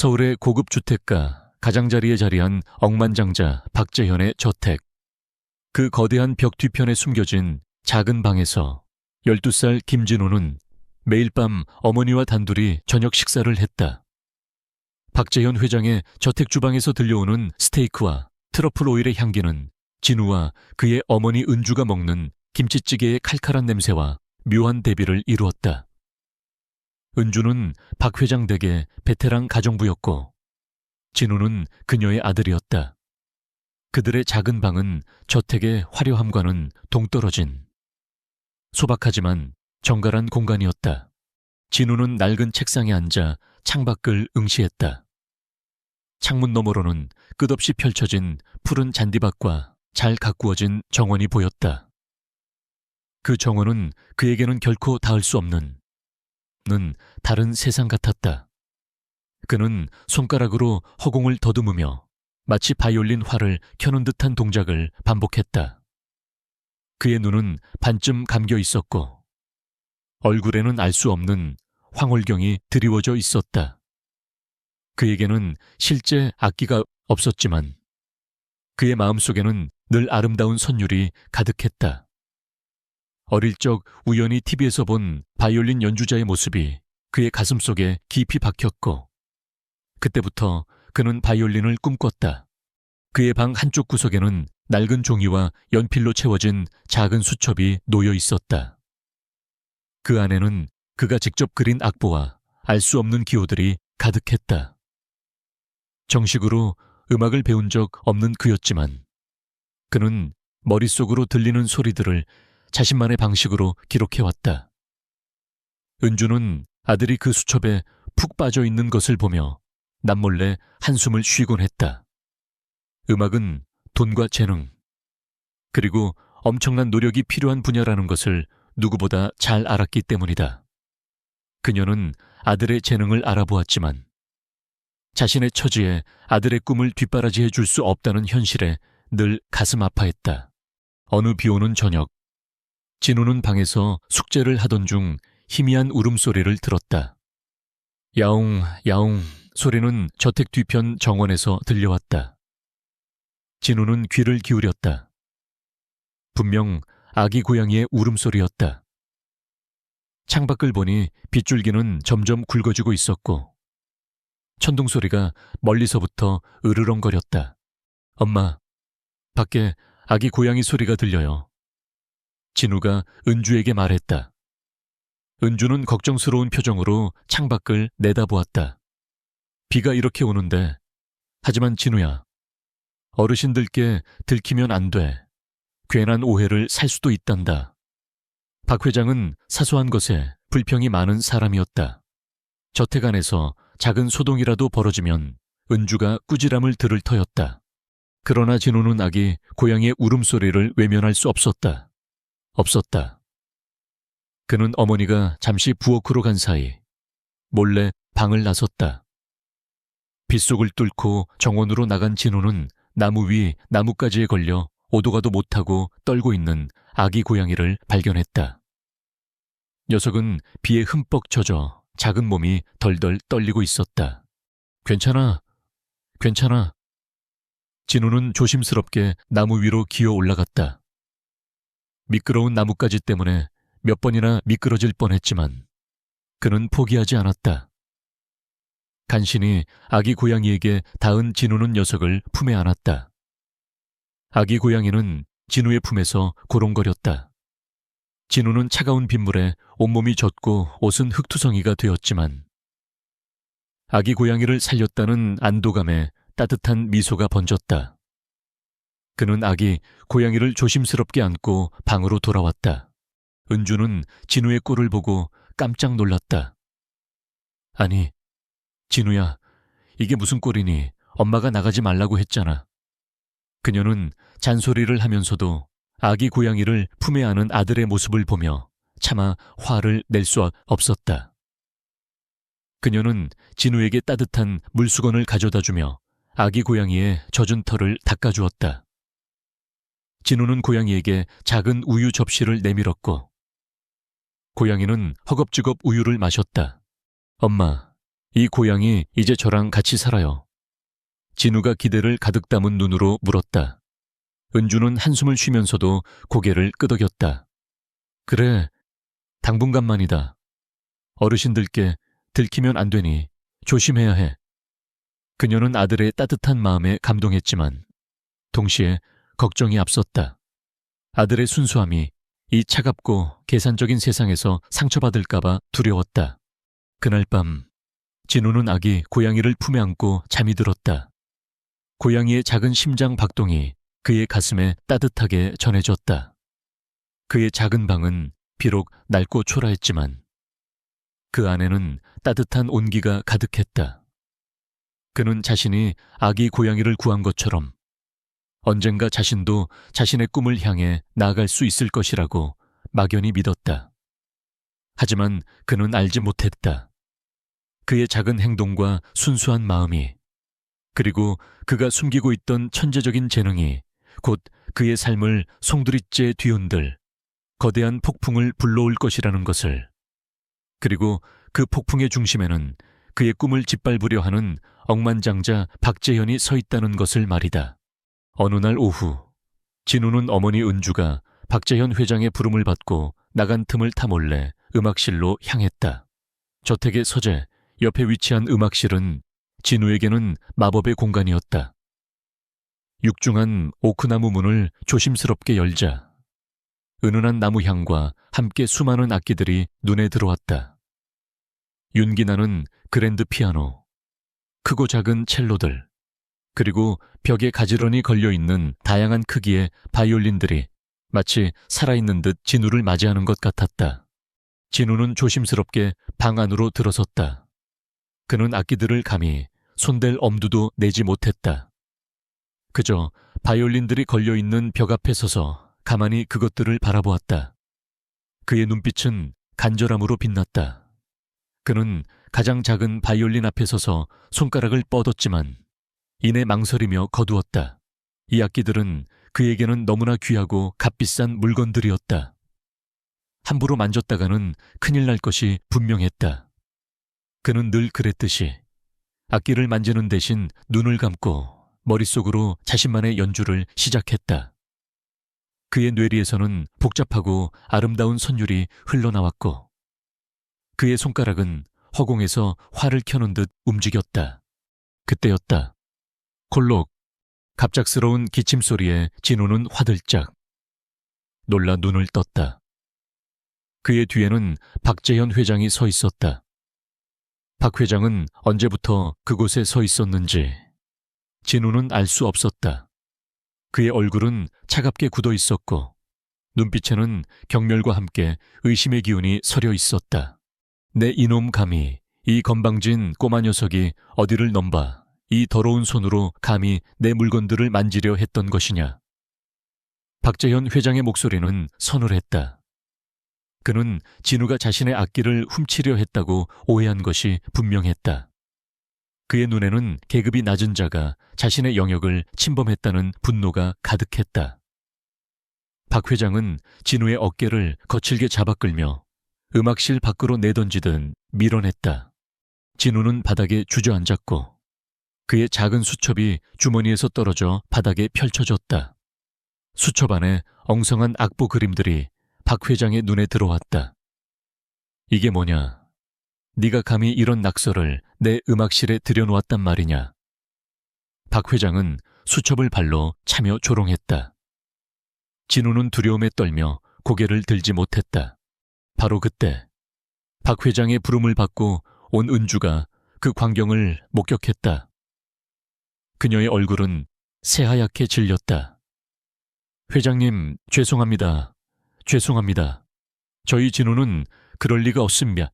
서울의 고급 주택가 가장자리에 자리한 억만장자 박재현의 저택. 그 거대한 벽 뒤편에 숨겨진 작은 방에서 12살 김진우는 매일 밤 어머니와 단둘이 저녁 식사를 했다. 박재현 회장의 저택 주방에서 들려오는 스테이크와 트러플 오일의 향기는 진우와 그의 어머니 은주가 먹는 김치찌개의 칼칼한 냄새와 묘한 대비를 이루었다. 은주는 박 회장 댁의 베테랑 가정부였고 진우는 그녀의 아들이었다. 그들의 작은 방은 저택의 화려함과는 동떨어진 소박하지만 정갈한 공간이었다. 진우는 낡은 책상에 앉아 창밖을 응시했다. 창문 너머로는 끝없이 펼쳐진 푸른 잔디밭과 잘 가꾸어진 정원이 보였다. 그 정원은 그에게는 결코 닿을 수 없는 다른 세상 같았다. 그는 손가락으로 허공을 더듬으며 마치 바이올린 활을 켜는 듯한 동작을 반복했다. 그의 눈은 반쯤 감겨 있었고 얼굴에는 알 수 없는 황홀경이 드리워져 있었다. 그에게는 실제 악기가 없었지만 그의 마음속에는 늘 아름다운 선율이 가득했다. 어릴 적 우연히 TV에서 본 바이올린 연주자의 모습이 그의 가슴속에 깊이 박혔고 그때부터 그는 바이올린을 꿈꿨다. 그의 방 한쪽 구석에는 낡은 종이와 연필로 채워진 작은 수첩이 놓여 있었다. 그 안에는 그가 직접 그린 악보와 알 수 없는 기호들이 가득했다. 정식으로 음악을 배운 적 없는 그였지만 그는 머릿속으로 들리는 소리들을 자신만의 방식으로 기록해왔다. 은주는 아들이 그 수첩에 푹 빠져 있는 것을 보며 남몰래 한숨을 쉬곤 했다. 음악은 돈과 재능, 그리고 엄청난 노력이 필요한 분야라는 것을 누구보다 잘 알았기 때문이다. 그녀는 아들의 재능을 알아보았지만 자신의 처지에 아들의 꿈을 뒷바라지해 줄 수 없다는 현실에 늘 가슴 아파했다. 어느 비오는 저녁, 진우는 방에서 숙제를 하던 중 희미한 울음소리를 들었다. 야옹 야옹 소리는 저택 뒤편 정원에서 들려왔다. 진우는 귀를 기울였다. 분명 아기 고양이의 울음소리였다. 창밖을 보니 빗줄기는 점점 굵어지고 있었고 천둥소리가 멀리서부터 으르렁거렸다. 엄마, 밖에 아기 고양이 소리가 들려요. 진우가 은주에게 말했다. 은주는 걱정스러운 표정으로 창밖을 내다보았다. 비가 이렇게 오는데, 하지만 진우야, 어르신들께 들키면 안 돼. 괜한 오해를 살 수도 있단다. 박 회장은 사소한 것에 불평이 많은 사람이었다. 저택 안에서 작은 소동이라도 벌어지면 은주가 꾸지람을 들을 터였다. 그러나 진우는 아기 고양이의 울음소리를 외면할 수 없었다. 그는 어머니가 잠시 부엌으로 간 사이 몰래 방을 나섰다. 빗속을 뚫고 정원으로 나간 진우는 나무 위 나뭇가지에 걸려 오도 가도 못하고 떨고 있는 아기 고양이를 발견했다. 녀석은 비에 흠뻑 젖어 작은 몸이 덜덜 떨리고 있었다. 괜찮아. 진우는 조심스럽게 나무 위로 기어 올라갔다. 미끄러운 나뭇가지 때문에 몇 번이나 미끄러질 뻔했지만 그는 포기하지 않았다. 간신히 아기 고양이에게 닿은 진우는 녀석을 품에 안았다. 아기 고양이는 진우의 품에서 고롱거렸다. 진우는 차가운 빗물에 온몸이 젖고 옷은 흙투성이가 되었지만 아기 고양이를 살렸다는 안도감에 따뜻한 미소가 번졌다. 그는 아기 고양이를 조심스럽게 안고 방으로 돌아왔다. 은주는 진우의 꼴을 보고 깜짝 놀랐다. 아니, 진우야, 이게 무슨 꼴이니? 엄마가 나가지 말라고 했잖아. 그녀는 잔소리를 하면서도 아기 고양이를 품에 안은 아들의 모습을 보며 차마 화를 낼 수 없었다. 그녀는 진우에게 따뜻한 물수건을 가져다주며 아기 고양이의 젖은 털을 닦아주었다. 진우는 고양이에게 작은 우유 접시를 내밀었고 고양이는 허겁지겁 우유를 마셨다. 엄마, 이 고양이 이제 저랑 같이 살아요. 진우가 기대를 가득 담은 눈으로 물었다. 은주는 한숨을 쉬면서도 고개를 끄덕였다. 그래, 당분간만이다. 어르신들께 들키면 안 되니 조심해야 해. 그녀는 아들의 따뜻한 마음에 감동했지만 동시에 걱정이 앞섰다. 아들의 순수함이 이 차갑고 계산적인 세상에서 상처받을까봐 두려웠다. 그날 밤 진우는 아기 고양이를 품에 안고 잠이 들었다. 고양이의 작은 심장 박동이 그의 가슴에 따뜻하게 전해졌다. 그의 작은 방은 비록 낡고 초라했지만 그 안에는 따뜻한 온기가 가득했다. 그는 자신이 아기 고양이를 구한 것처럼 언젠가 자신도 자신의 꿈을 향해 나아갈 수 있을 것이라고 막연히 믿었다. 하지만 그는 알지 못했다. 그의 작은 행동과 순수한 마음이, 그리고 그가 숨기고 있던 천재적인 재능이 곧 그의 삶을 송두리째 뒤흔들 거대한 폭풍을 불러올 것이라는 것을, 그리고 그 폭풍의 중심에는 그의 꿈을 짓밟으려 하는 억만장자 박재현이 서 있다는 것을 말이다. 어느 날 오후, 진우는 어머니 은주가 박재현 회장의 부름을 받고 나간 틈을 타 몰래 음악실로 향했다. 저택의 서재 옆에 위치한 음악실은 진우에게는 마법의 공간이었다. 육중한 오크나무 문을 조심스럽게 열자 은은한 나무 향과 함께 수많은 악기들이 눈에 들어왔다. 윤기나는 그랜드 피아노, 크고 작은 첼로들, 그리고 벽에 가지런히 걸려있는 다양한 크기의 바이올린들이 마치 살아있는 듯 진우를 맞이하는 것 같았다. 진우는 조심스럽게 방 안으로 들어섰다. 그는 악기들을 감히 손댈 엄두도 내지 못했다. 그저 바이올린들이 걸려있는 벽 앞에 서서 가만히 그것들을 바라보았다. 그의 눈빛은 간절함으로 빛났다. 그는 가장 작은 바이올린 앞에 서서 손가락을 뻗었지만 이내 망설이며 거두었다. 이 악기들은 그에게는 너무나 귀하고 값비싼 물건들이었다. 함부로 만졌다가는 큰일 날 것이 분명했다. 그는 늘 그랬듯이 악기를 만지는 대신 눈을 감고 머릿속으로 자신만의 연주를 시작했다. 그의 뇌리에서는 복잡하고 아름다운 선율이 흘러나왔고 그의 손가락은 허공에서 활을 켜는 듯 움직였다. 그때였다. 콜록, 갑작스러운 기침소리에 진우는 화들짝 놀라 눈을 떴다. 그의 뒤에는 박재현 회장이 서 있었다. 박 회장은 언제부터 그곳에 서 있었는지 진우는 알 수 없었다. 그의 얼굴은 차갑게 굳어 있었고 눈빛에는 경멸과 함께 의심의 기운이 서려 있었다. 내 이놈 감히 이 건방진 꼬마 녀석이 어디를 넘봐 이 더러운 손으로 감히 내 물건들을 만지려 했던 것이냐. 박재현 회장의 목소리는 서늘했다. 그는 진우가 자신의 악기를 훔치려 했다고 오해한 것이 분명했다. 그의 눈에는 계급이 낮은 자가 자신의 영역을 침범했다는 분노가 가득했다. 박 회장은 진우의 어깨를 거칠게 잡아끌며 음악실 밖으로 내던지듯 밀어냈다. 진우는 바닥에 주저앉았고 그의 작은 수첩이 주머니에서 떨어져 바닥에 펼쳐졌다. 수첩 안에 엉성한 악보 그림들이 박 회장의 눈에 들어왔다. 이게 뭐냐? 네가 감히 이런 낙서를 내 음악실에 들여놓았단 말이냐? 박 회장은 수첩을 발로 차며 조롱했다. 진우는 두려움에 떨며 고개를 들지 못했다. 바로 그때 박 회장의 부름을 받고 온 은주가 그 광경을 목격했다. 그녀의 얼굴은 새하얗게 질렸다. 회장님, 죄송합니다. 죄송합니다. 저희 진우는 그럴 리가 없습니다.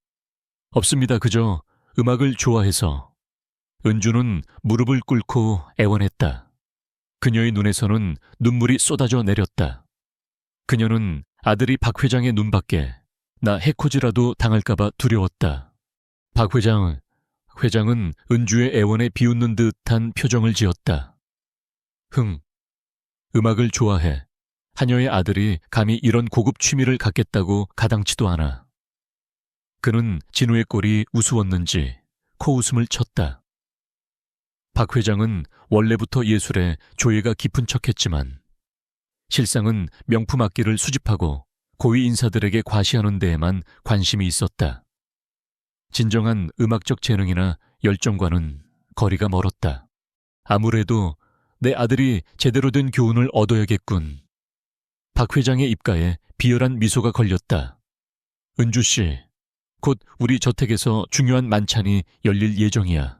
없습니다. 그저 음악을 좋아해서. 은주는 무릎을 꿇고 애원했다. 그녀의 눈에서는 눈물이 쏟아져 내렸다. 그녀는 아들이 박 회장의 눈밖에 나 해코지라도 당할까봐 두려웠다. 박 회장은 은주의 애원에 비웃는 듯한 표정을 지었다. 음악을 좋아해. 하녀의 아들이 감히 이런 고급 취미를 갖겠다고 가당치도 않아. 그는 진우의 꼴이 우스웠는지 코웃음을 쳤다. 박 회장은 원래부터 예술에 조예가 깊은 척했지만 실상은 명품 악기를 수집하고 고위 인사들에게 과시하는 데에만 관심이 있었다. 진정한 음악적 재능이나 열정과는 거리가 멀었다. 아무래도 내 아들이 제대로 된 교훈을 얻어야겠군. 박 회장의 입가에 비열한 미소가 걸렸다. 은주 씨, 곧 우리 저택에서 중요한 만찬이 열릴 예정이야.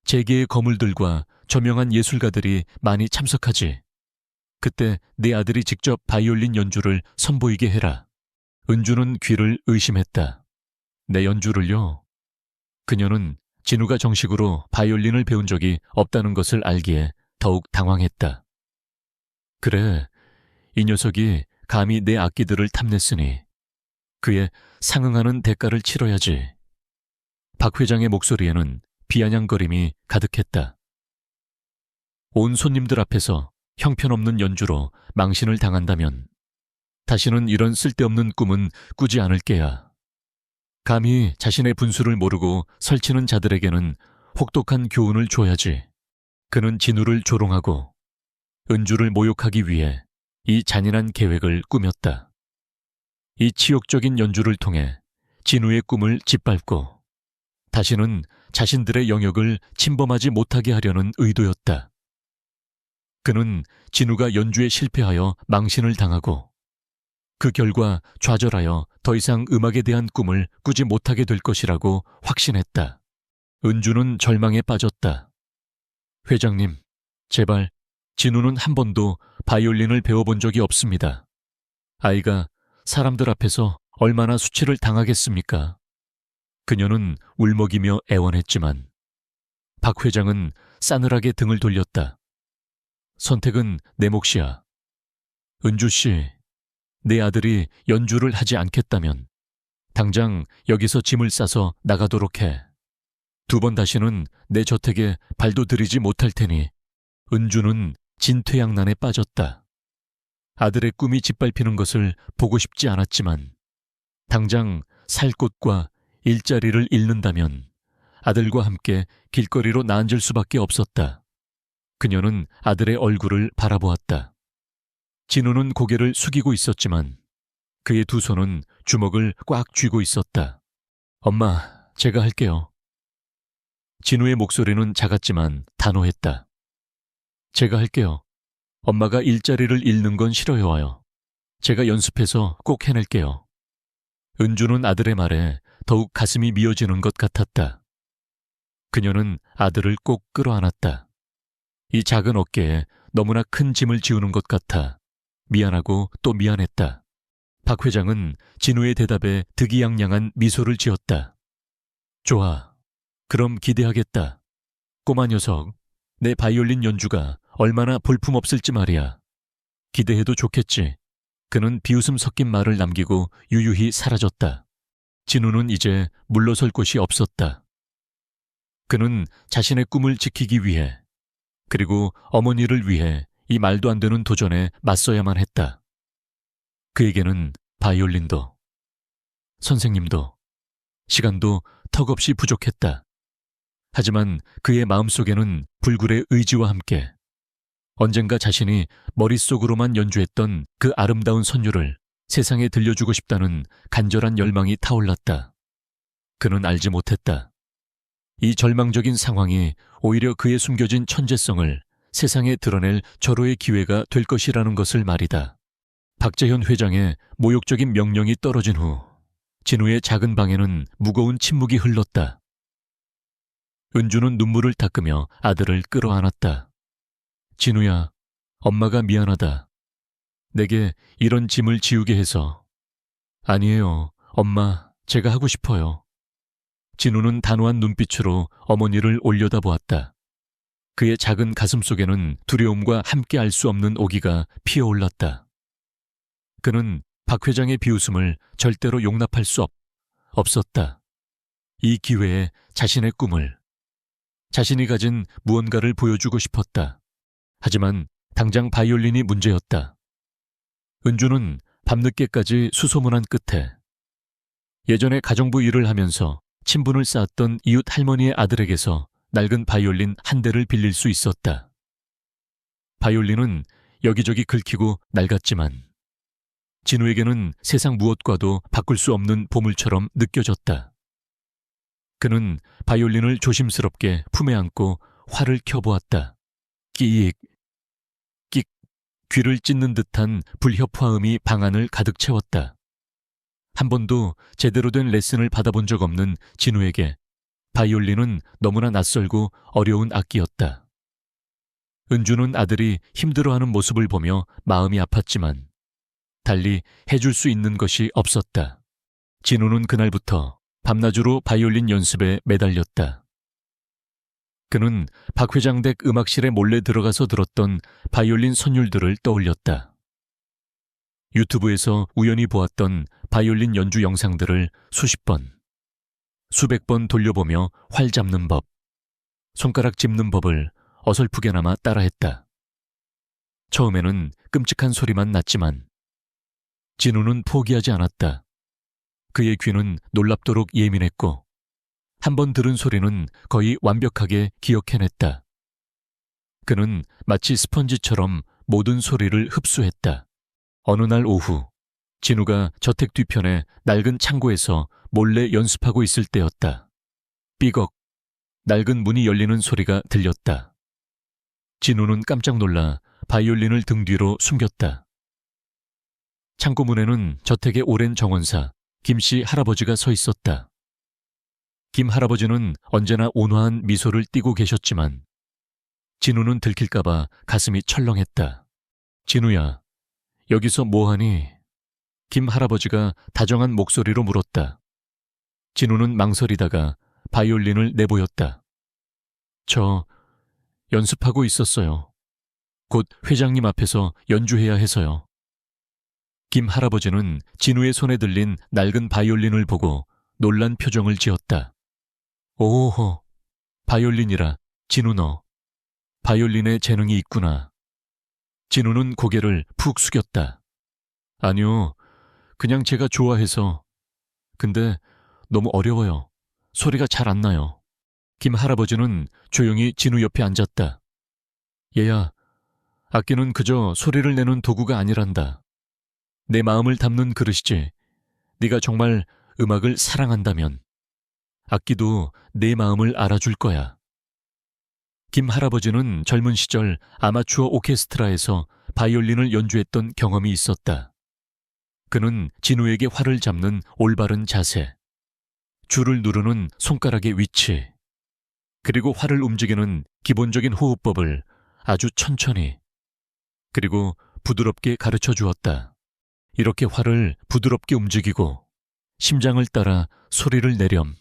재계의 거물들과 저명한 예술가들이 많이 참석하지. 그때 내 아들이 직접 바이올린 연주를 선보이게 해라. 은주는 귀를 의심했다. 내 연주를요? 그녀는 진우가 정식으로 바이올린을 배운 적이 없다는 것을 알기에 더욱 당황했다. 그래, 이 녀석이 감히 내 악기들을 탐냈으니 그에 상응하는 대가를 치러야지. 박 회장의 목소리에는 비아냥거림이 가득했다. 온 손님들 앞에서 형편없는 연주로 망신을 당한다면 다시는 이런 쓸데없는 꿈은 꾸지 않을 게야. 감히 자신의 분수를 모르고 설치는 자들에게는 혹독한 교훈을 줘야지. 그는 진우를 조롱하고 은주를 모욕하기 위해 이 잔인한 계획을 꾸몄다. 이 치욕적인 연주를 통해 진우의 꿈을 짓밟고 다시는 자신들의 영역을 침범하지 못하게 하려는 의도였다. 그는 진우가 연주에 실패하여 망신을 당하고 그 결과 좌절하여 더 이상 음악에 대한 꿈을 꾸지 못하게 될 것이라고 확신했다. 은주는 절망에 빠졌다. 회장님, 제발 진우는 한 번도 바이올린을 배워본 적이 없습니다. 아이가 사람들 앞에서 얼마나 수치를 당하겠습니까? 그녀는 울먹이며 애원했지만 박 회장은 싸늘하게 등을 돌렸다. 선택은 내 몫이야. 은주 씨, 내 아들이 연주를 하지 않겠다면 당장 여기서 짐을 싸서 나가도록 해. 2번 다시는 내 저택에 발도 들이지 못할 테니. 은주는 진퇴양난에 빠졌다. 아들의 꿈이 짓밟히는 것을 보고 싶지 않았지만 당장 살 곳과 일자리를 잃는다면 아들과 함께 길거리로 나앉을 수밖에 없었다. 그녀는 아들의 얼굴을 바라보았다. 진우는 고개를 숙이고 있었지만 그의 2 손은 주먹을 꽉 쥐고 있었다. 엄마, 제가 할게요. 진우의 목소리는 작았지만 단호했다. 제가 할게요. 엄마가 일자리를 잃는 건 싫어해와요. 제가 연습해서 꼭 해낼게요. 은주는 아들의 말에 더욱 가슴이 미어지는 것 같았다. 그녀는 아들을 꼭 끌어안았다. 이 작은 어깨에 너무나 큰 짐을 지우는 것 같아 미안하고 또 미안했다. 박 회장은 진우의 대답에 득이양양한 미소를 지었다. 좋아. 그럼 기대하겠다. 꼬마 녀석, 내 바이올린 연주가 얼마나 볼품없을지 말이야. 기대해도 좋겠지. 그는 비웃음 섞인 말을 남기고 유유히 사라졌다. 진우는 이제 물러설 곳이 없었다. 그는 자신의 꿈을 지키기 위해 그리고 어머니를 위해 이 말도 안 되는 도전에 맞서야만 했다. 그에게는 바이올린도, 선생님도, 시간도 턱없이 부족했다. 하지만 그의 마음속에는 불굴의 의지와 함께 언젠가 자신이 머릿속으로만 연주했던 그 아름다운 선율을 세상에 들려주고 싶다는 간절한 열망이 타올랐다. 그는 알지 못했다. 이 절망적인 상황이 오히려 그의 숨겨진 천재성을 세상에 드러낼 절호의 기회가 될 것이라는 것을 말이다. 박재현 회장의 모욕적인 명령이 떨어진 후 진우의 작은 방에는 무거운 침묵이 흘렀다. 은주는 눈물을 닦으며 아들을 끌어안았다. 진우야, 엄마가 미안하다. 내게 이런 짐을 지우게 해서. 아니에요, 엄마, 제가 하고 싶어요. 진우는 단호한 눈빛으로 어머니를 올려다보았다. 그의 작은 가슴 속에는 두려움과 함께 알 수 없는 오기가 피어올랐다. 그는 박 회장의 비웃음을 절대로 용납할 수 없었다. 이 기회에 자신의 꿈을, 자신이 가진 무언가를 보여주고 싶었다. 하지만 당장 바이올린이 문제였다. 은주는 밤늦게까지 수소문한 끝에 예전에 가정부 일을 하면서 친분을 쌓았던 이웃 할머니의 아들에게서 낡은 바이올린 한 대를 빌릴 수 있었다. 바이올린은 여기저기 긁히고 낡았지만 진우에게는 세상 무엇과도 바꿀 수 없는 보물처럼 느껴졌다. 그는 바이올린을 조심스럽게 품에 안고 활을 켜보았다. 끼익, 끽, 귀를 찢는 듯한 불협화음이 방 안을 가득 채웠다. 한 번도 제대로 된 레슨을 받아본 적 없는 진우에게 바이올린은 너무나 낯설고 어려운 악기였다. 은주는 아들이 힘들어하는 모습을 보며 마음이 아팠지만 달리 해줄 수 있는 것이 없었다. 진우는 그날부터 밤낮으로 바이올린 연습에 매달렸다. 그는 박 회장 댁 음악실에 몰래 들어가서 들었던 바이올린 선율들을 떠올렸다. 유튜브에서 우연히 보았던 바이올린 연주 영상들을 수십 번, 수백 번 돌려보며 활 잡는 법, 손가락 짚는 법을 어설프게나마 따라했다. 처음에는 끔찍한 소리만 났지만 진우는 포기하지 않았다. 그의 귀는 놀랍도록 예민했고 한 번 들은 소리는 거의 완벽하게 기억해냈다. 그는 마치 스펀지처럼 모든 소리를 흡수했다. 어느 날 오후 진우가 저택 뒤편의 낡은 창고에서 몰래 연습하고 있을 때였다. 삐걱, 낡은 문이 열리는 소리가 들렸다. 진우는 깜짝 놀라 바이올린을 등 뒤로 숨겼다. 창고 문에는 저택의 오랜 정원사 김씨 할아버지가 서 있었다. 김 할아버지는 언제나 온화한 미소를 띠고 계셨지만 진우는 들킬까봐 가슴이 철렁했다. 진우야, 여기서 뭐하니? 김 할아버지가 다정한 목소리로 물었다. 진우는 망설이다가 바이올린을 내보였다. 저 연습하고 있었어요. 곧 회장님 앞에서 연주해야 해서요. 김 할아버지는 진우의 손에 들린 낡은 바이올린을 보고 놀란 표정을 지었다. 오호, 바이올린이라, 진우 너. 바이올린에 재능이 있구나. 진우는 고개를 푹 숙였다. 아니요, 그냥 제가 좋아해서. 근데 너무 어려워요. 소리가 잘 안 나요. 김 할아버지는 조용히 진우 옆에 앉았다. 얘야, 악기는 그저 소리를 내는 도구가 아니란다. 내 마음을 담는 그릇이지. 네가 정말 음악을 사랑한다면 악기도 내 마음을 알아줄 거야. 김 할아버지는 젊은 시절 아마추어 오케스트라에서 바이올린을 연주했던 경험이 있었다. 그는 진우에게 활을 잡는 올바른 자세, 줄을 누르는 손가락의 위치, 그리고 활을 움직이는 기본적인 호흡법을 아주 천천히 그리고 부드럽게 가르쳐 주었다. 이렇게 활을 부드럽게 움직이고 심장을 따라 소리를 내렴.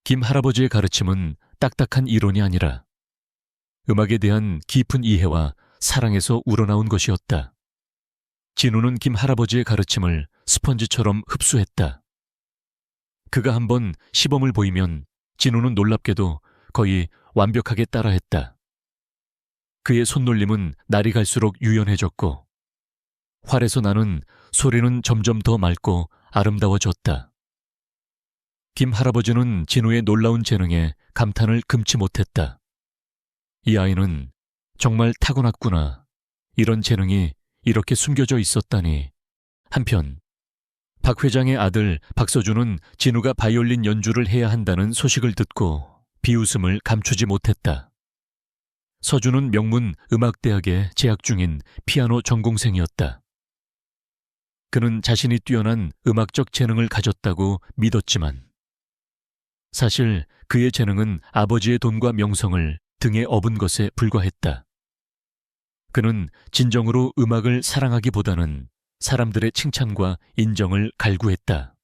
김 할아버지의 가르침은 딱딱한 이론이 아니라 음악에 대한 깊은 이해와 사랑에서 우러나온 것이었다. 진우는 김 할아버지의 가르침을 스펀지처럼 흡수했다. 그가 한번 시범을 보이면 진우는 놀랍게도 거의 완벽하게 따라했다. 그의 손놀림은 날이 갈수록 유연해졌고 활에서 나는 소리는 점점 더 맑고 아름다워졌다. 김 할아버지는 진우의 놀라운 재능에 감탄을 금치 못했다. 이 아이는 정말 타고났구나. 이런 재능이 이렇게 숨겨져 있었다니. 한편 박 회장의 아들 박서준은 진우가 바이올린 연주를 해야 한다는 소식을 듣고 비웃음을 감추지 못했다. 서준은 명문 음악대학에 재학 중인 피아노 전공생이었다. 그는 자신이 뛰어난 음악적 재능을 가졌다고 믿었지만 사실 그의 재능은 아버지의 돈과 명성을 등에 업은 것에 불과했다. 그는 진정으로 음악을 사랑하기보다는 사람들의 칭찬과 인정을 갈구했다.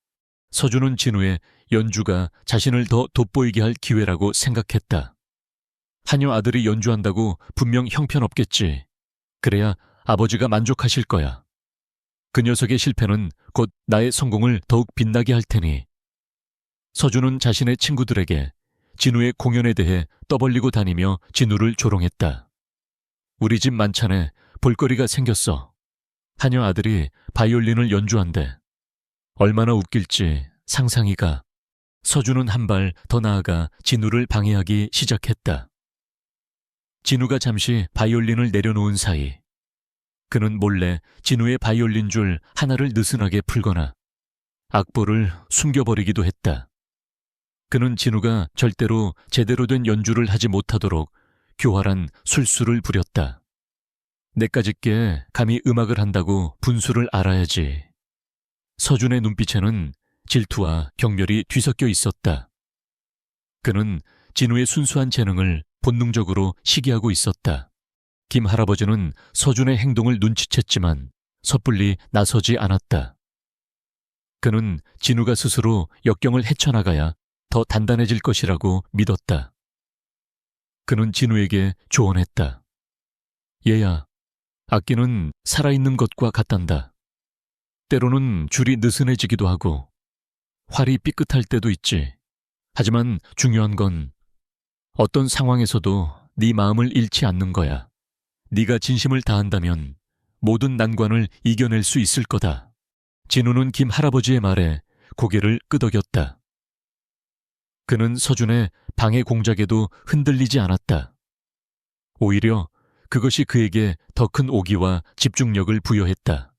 서준은 진우의 연주가 자신을 더 돋보이게 할 기회라고 생각했다. 하녀 아들이 연주한다고 분명 형편없겠지. 그래야 아버지가 만족하실 거야. 그 녀석의 실패는 곧 나의 성공을 더욱 빛나게 할 테니. 서준은 자신의 친구들에게 진우의 공연에 대해 떠벌리고 다니며 진우를 조롱했다. 우리 집 만찬에 볼거리가 생겼어. 하녀 아들이 바이올린을 연주한대. 얼마나 웃길지 상상이 가. 서준은 한 발 더 나아가 진우를 방해하기 시작했다. 진우가 잠시 바이올린을 내려놓은 사이 그는 몰래 진우의 바이올린 줄 하나를 느슨하게 풀거나 악보를 숨겨버리기도 했다. 그는 진우가 절대로 제대로 된 연주를 하지 못하도록 교활한 술수를 부렸다. 내까짓게 감히 음악을 한다고 분수를 알아야지. 서준의 눈빛에는 질투와 경멸이 뒤섞여 있었다. 그는 진우의 순수한 재능을 본능적으로 시기하고 있었다. 김 할아버지는 서준의 행동을 눈치챘지만 섣불리 나서지 않았다. 그는 진우가 스스로 역경을 헤쳐나가야 더 단단해질 것이라고 믿었다. 그는 진우에게 조언했다. 얘야, 악기는 살아있는 것과 같단다. 때로는 줄이 느슨해지기도 하고 활이 삐끗할 때도 있지. 하지만 중요한 건 어떤 상황에서도 네 마음을 잃지 않는 거야. 네가 진심을 다한다면 모든 난관을 이겨낼 수 있을 거다. 진우는 김 할아버지의 말에 고개를 끄덕였다. 그는 서준의 방해 공작에도 흔들리지 않았다. 오히려 그것이 그에게 더 큰 오기와 집중력을 부여했다.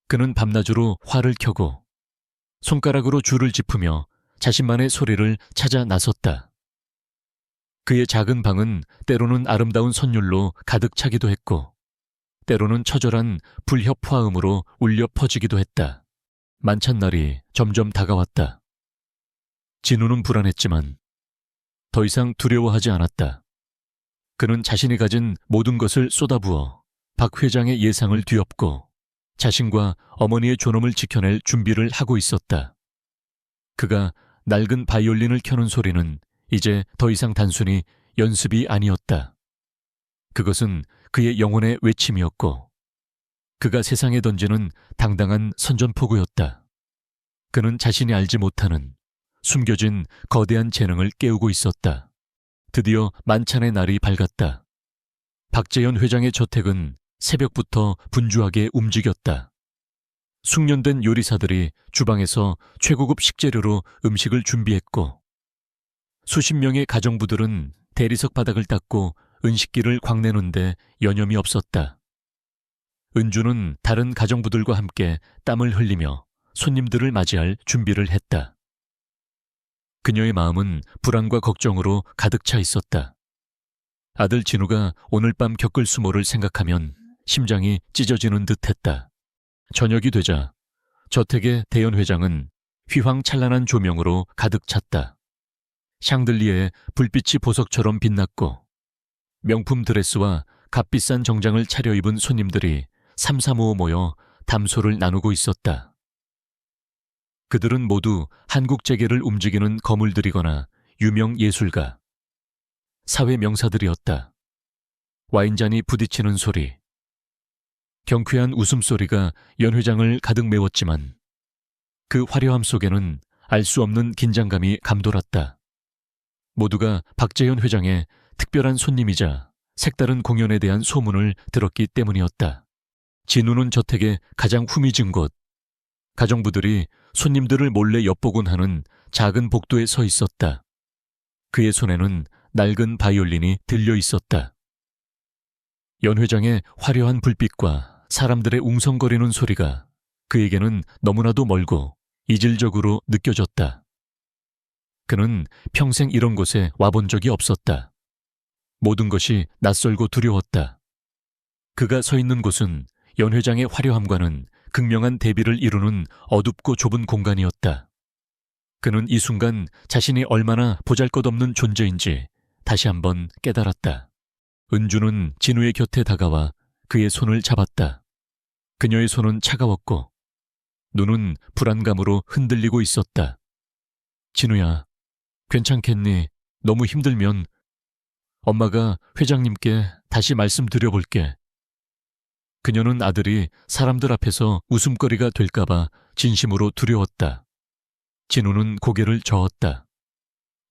그는 밤낮으로 활을 켜고 손가락으로 줄을 짚으며 자신만의 소리를 찾아 나섰다. 그의 작은 방은 때로는 아름다운 선율로 가득 차기도 했고 때로는 처절한 불협화음으로 울려 퍼지기도 했다. 만찬날이 점점 다가왔다. 진우는 불안했지만 더 이상 두려워하지 않았다. 그는 자신이 가진 모든 것을 쏟아부어 박 회장의 예상을 뒤엎고 자신과 어머니의 존엄을 지켜낼 준비를 하고 있었다. 그가 낡은 바이올린을 켜는 소리는 이제 더 이상 단순히 연습이 아니었다. 그것은 그의 영혼의 외침이었고 그가 세상에 던지는 당당한 선전포고였다. 그는 자신이 알지 못하는 숨겨진 거대한 재능을 깨우고 있었다. 드디어 만찬의 날이 밝았다. 박재현 회장의 저택은 새벽부터 분주하게 움직였다. 숙련된 요리사들이 주방에서 최고급 식재료로 음식을 준비했고 수십 명의 가정부들은 대리석 바닥을 닦고 은식기를 광내는데 여념이 없었다. 은주는 다른 가정부들과 함께 땀을 흘리며 손님들을 맞이할 준비를 했다. 그녀의 마음은 불안과 걱정으로 가득 차 있었다. 아들 진우가 오늘 밤 겪을 수모를 생각하면 심장이 찢어지는 듯했다. 저녁이 되자 저택의 대연 회장은 휘황찬란한 조명으로 가득 찼다. 샹들리에에 불빛이 보석처럼 빛났고 명품 드레스와 값비싼 정장을 차려입은 손님들이 삼삼오오 모여 담소를 나누고 있었다. 그들은 모두 한국 재계를 움직이는 거물들이거나 유명 예술가, 사회 명사들이었다. 와인잔이 부딪히는 소리, 경쾌한 웃음소리가 연 회장을 가득 메웠지만 그 화려함 속에는 알 수 없는 긴장감이 감돌았다. 모두가 박재현 회장의 특별한 손님이자 색다른 공연에 대한 소문을 들었기 때문이었다. 진우는 저택의 가장 후미진 곳, 가정부들이 손님들을 몰래 엿보곤 하는 작은 복도에 서 있었다. 그의 손에는 낡은 바이올린이 들려 있었다. 연 회장의 화려한 불빛과 사람들의 웅성거리는 소리가 그에게는 너무나도 멀고 이질적으로 느껴졌다. 그는 평생 이런 곳에 와본 적이 없었다. 모든 것이 낯설고 두려웠다. 그가 서 있는 곳은 연 회장의 화려함과는 극명한 대비를 이루는 어둡고 좁은 공간이었다. 그는 이 순간 자신이 얼마나 보잘것없는 존재인지 다시 한번 깨달았다. 은주는 진우의 곁에 다가와 그의 손을 잡았다. 그녀의 손은 차가웠고 눈은 불안감으로 흔들리고 있었다. 진우야, 괜찮겠니? 너무 힘들면 엄마가 회장님께 다시 말씀드려볼게. 그녀는 아들이 사람들 앞에서 웃음거리가 될까봐 진심으로 두려웠다. 진우는 고개를 저었다.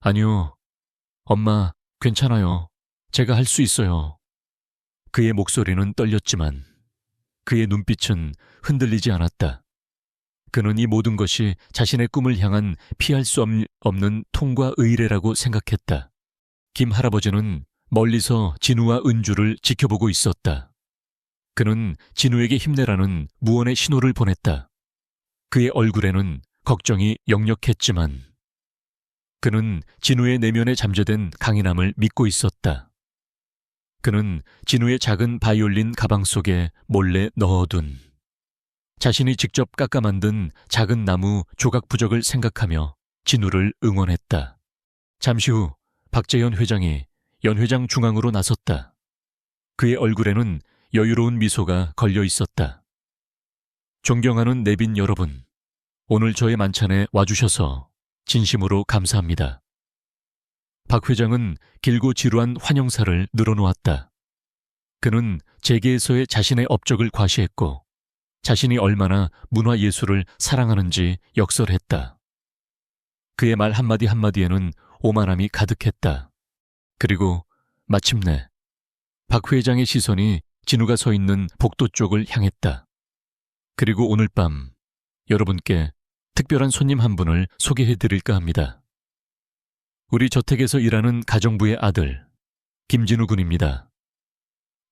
아니요, 엄마, 괜찮아요. 제가 할 수 있어요. 그의 목소리는 떨렸지만 그의 눈빛은 흔들리지 않았다. 그는 이 모든 것이 자신의 꿈을 향한 피할 수 없는 통과 의례라고 생각했다. 김 할아버지는 멀리서 진우와 은주를 지켜보고 있었다. 그는 진우에게 힘내라는 무언의 신호를 보냈다. 그의 얼굴에는 걱정이 역력했지만 그는 진우의 내면에 잠재된 강인함을 믿고 있었다. 그는 진우의 작은 바이올린 가방 속에 몰래 넣어둔 자신이 직접 깎아 만든 작은 나무 조각 부적을 생각하며 진우를 응원했다. 잠시 후 박재현 회장이 연회장 중앙으로 나섰다. 그의 얼굴에는 여유로운 미소가 걸려 있었다. 존경하는 내빈 여러분, 오늘 저의 만찬에 와주셔서 진심으로 감사합니다. 박 회장은 길고 지루한 환영사를 늘어놓았다. 그는 재계에서의 자신의 업적을 과시했고 자신이 얼마나 문화예술을 사랑하는지 역설했다. 그의 말 한마디 한마디에는 오만함이 가득했다. 그리고 마침내 박 회장의 시선이 진우가 서 있는 복도 쪽을 향했다. 그리고 오늘 밤 여러분께 특별한 손님 한 분을 소개해드릴까 합니다. 우리 저택에서 일하는 가정부의 아들 김진우 군입니다.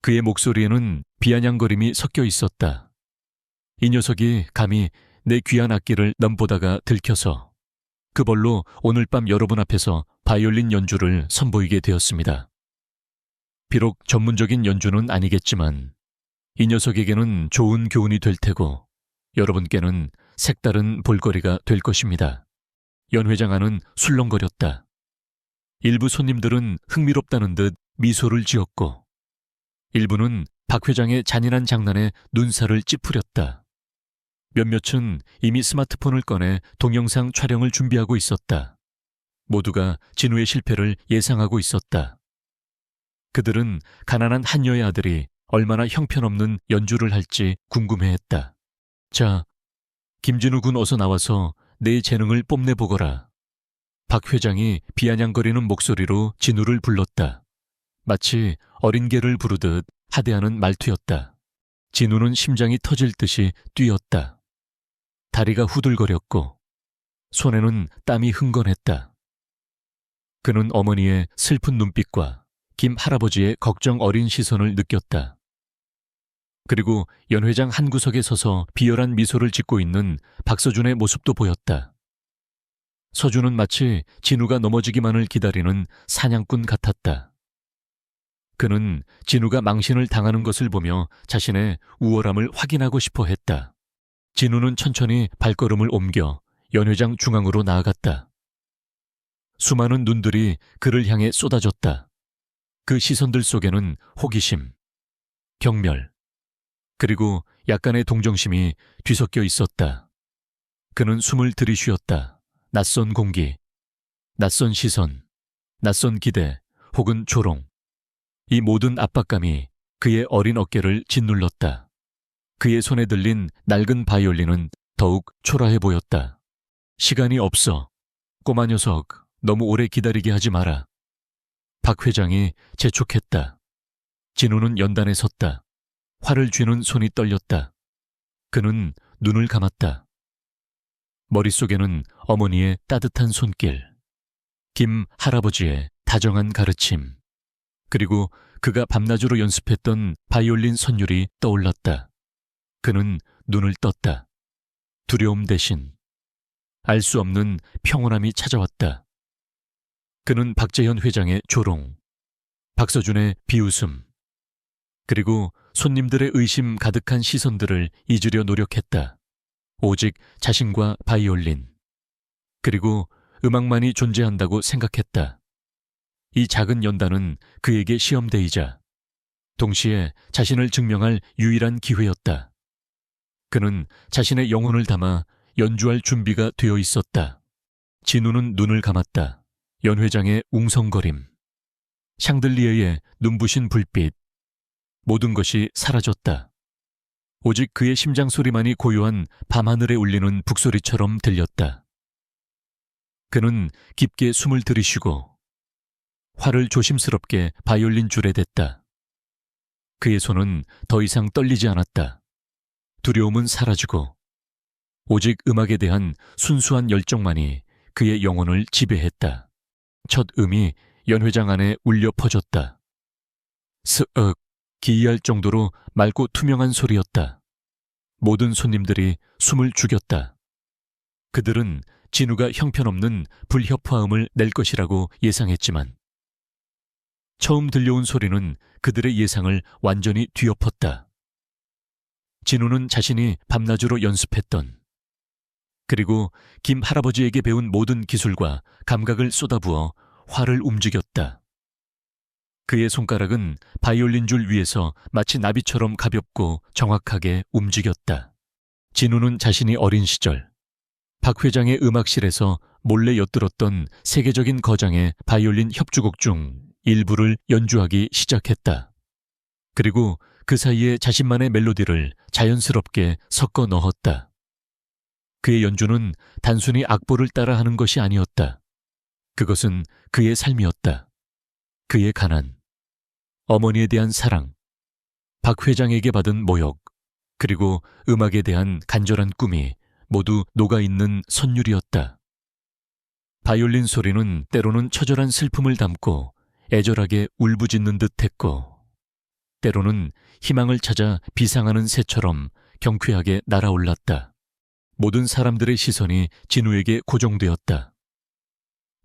그의 목소리에는 비아냥거림이 섞여 있었다. 이 녀석이 감히 내 귀한 악기를 넘보다가 들켜서 그벌로 오늘 밤 여러분 앞에서 바이올린 연주를 선보이게 되었습니다. 비록 전문적인 연주는 아니겠지만 이 녀석에게는 좋은 교훈이 될 테고 여러분께는 색다른 볼거리가 될 것입니다. 연 회장 안은 술렁거렸다. 일부 손님들은 흥미롭다는 듯 미소를 지었고 일부는 박 회장의 잔인한 장난에 눈살을 찌푸렸다. 몇몇은 이미 스마트폰을 꺼내 동영상 촬영을 준비하고 있었다. 모두가 진우의 실패를 예상하고 있었다. 그들은 가난한 한여의 아들이 얼마나 형편없는 연주를 할지 궁금해했다. 자, 김진우 군 어서 나와서 내 재능을 뽐내보거라. 박 회장이 비아냥거리는 목소리로 진우를 불렀다. 마치 어린 개를 부르듯 하대하는 말투였다. 진우는 심장이 터질 듯이 뛰었다. 다리가 후들거렸고 손에는 땀이 흥건했다. 그는 어머니의 슬픈 눈빛과 김 할아버지의 걱정 어린 시선을 느꼈다. 그리고 연 회장 한 구석에 서서 비열한 미소를 짓고 있는 박서준의 모습도 보였다. 서준은 마치 진우가 넘어지기만을 기다리는 사냥꾼 같았다. 그는 진우가 망신을 당하는 것을 보며 자신의 우월함을 확인하고 싶어 했다. 진우는 천천히 발걸음을 옮겨 연 회장 중앙으로 나아갔다. 수많은 눈들이 그를 향해 쏟아졌다. 그 시선들 속에는 호기심, 경멸, 그리고 약간의 동정심이 뒤섞여 있었다. 그는 숨을 들이쉬었다. 낯선 공기, 낯선 시선, 낯선 기대 혹은 조롱. 이 모든 압박감이 그의 어린 어깨를 짓눌렀다. 그의 손에 들린 낡은 바이올린은 더욱 초라해 보였다. 시간이 없어. 꼬마 녀석, 너무 오래 기다리게 하지 마라. 박 회장이 재촉했다. 진우는 연단에 섰다. 활을 쥐는 손이 떨렸다. 그는 눈을 감았다. 머릿속에는 어머니의 따뜻한 손길, 김 할아버지의 다정한 가르침, 그리고 그가 밤낮으로 연습했던 바이올린 선율이 떠올랐다. 그는 눈을 떴다. 두려움 대신 알 수 없는 평온함이 찾아왔다. 그는 박재현 회장의 조롱, 박서준의 비웃음, 그리고 손님들의 의심 가득한 시선들을 잊으려 노력했다. 오직 자신과 바이올린, 그리고 음악만이 존재한다고 생각했다. 이 작은 연단은 그에게 시험대이자 동시에 자신을 증명할 유일한 기회였다. 그는 자신의 영혼을 담아 연주할 준비가 되어 있었다. 진우는 눈을 감았다. 연 회장의 웅성거림, 샹들리에의 눈부신 불빛, 모든 것이 사라졌다. 오직 그의 심장 소리만이 고요한 밤하늘에 울리는 북소리처럼 들렸다. 그는 깊게 숨을 들이쉬고 활을 조심스럽게 바이올린 줄에 댔다. 그의 손은 더 이상 떨리지 않았다. 두려움은 사라지고 오직 음악에 대한 순수한 열정만이 그의 영혼을 지배했다. 첫 음이 연회장 안에 울려 퍼졌다. 스윽, 기이할 정도로 맑고 투명한 소리였다. 모든 손님들이 숨을 죽였다. 그들은 진우가 형편없는 불협화음을 낼 것이라고 예상했지만 처음 들려온 소리는 그들의 예상을 완전히 뒤엎었다. 진우는 자신이 밤낮으로 연습했던 그리고 김 할아버지에게 배운 모든 기술과 감각을 쏟아부어 활을 움직였다. 그의 손가락은 바이올린 줄 위에서 마치 나비처럼 가볍고 정확하게 움직였다. 진우는 자신이 어린 시절 박 회장의 음악실에서 몰래 엿들었던 세계적인 거장의 바이올린 협주곡 중 일부를 연주하기 시작했다. 그리고 그 사이에 자신만의 멜로디를 자연스럽게 섞어 넣었다. 그의 연주는 단순히 악보를 따라하는 것이 아니었다. 그것은 그의 삶이었다. 그의 가난, 어머니에 대한 사랑, 박 회장에게 받은 모욕, 그리고 음악에 대한 간절한 꿈이 모두 녹아있는 선율이었다. 바이올린 소리는 때로는 처절한 슬픔을 담고 애절하게 울부짖는 듯했고 때로는 희망을 찾아 비상하는 새처럼 경쾌하게 날아올랐다. 모든 사람들의 시선이 진우에게 고정되었다.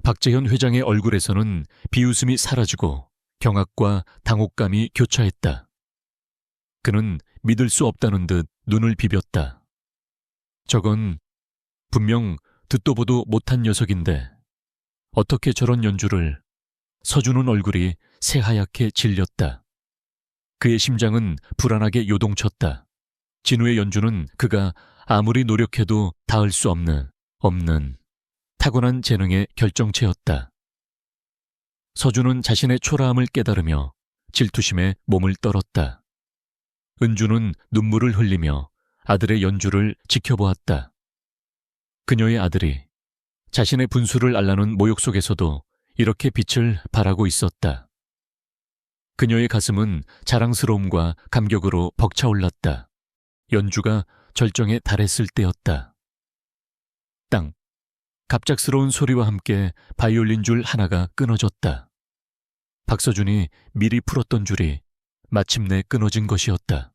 박재현 회장의 얼굴에서는 비웃음이 사라지고 경악과 당혹감이 교차했다. 그는 믿을 수 없다는 듯 눈을 비볐다. 저건 분명 듣도 보도 못한 녀석인데 어떻게 저런 연주를... 서준은 얼굴이 새하얗게 질렸다. 그의 심장은 불안하게 요동쳤다. 진우의 연주는 그가 아무리 노력해도 닿을 수 없는 타고난 재능의 결정체였다. 서준은 자신의 초라함을 깨달으며 질투심에 몸을 떨었다. 은주는 눈물을 흘리며 아들의 연주를 지켜보았다. 그녀의 아들이 자신의 분수를 앓라는 모욕 속에서도 이렇게 빛을 발하고 있었다. 그녀의 가슴은 자랑스러움과 감격으로 벅차올랐다. 연주가 절정에 달했을 때였다. 땅! 갑작스러운 소리와 함께 바이올린 줄 하나가 끊어졌다. 박서준이 미리 풀었던 줄이 마침내 끊어진 것이었다.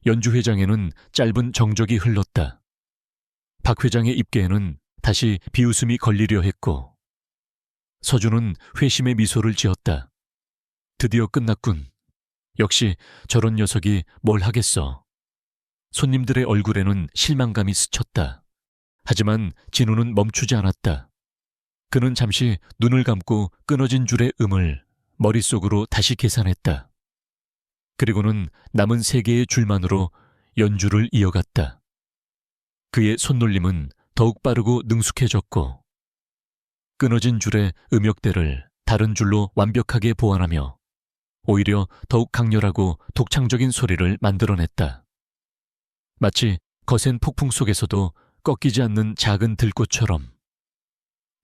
연주 회장에는 짧은 정적이 흘렀다. 박 회장의 입계에는 다시 비웃음이 걸리려 했고 서준은 회심의 미소를 지었다. 드디어 끝났군. 역시 저런 녀석이 뭘 하겠어. 손님들의 얼굴에는 실망감이 스쳤다. 하지만 진우는 멈추지 않았다. 그는 잠시 눈을 감고 끊어진 줄의 음을 머릿속으로 다시 계산했다. 그리고는 남은 3개의 줄만으로 연주를 이어갔다. 그의 손놀림은 더욱 빠르고 능숙해졌고 끊어진 줄의 음역대를 다른 줄로 완벽하게 보완하며 오히려 더욱 강렬하고 독창적인 소리를 만들어냈다. 마치 거센 폭풍 속에서도 꺾이지 않는 작은 들꽃처럼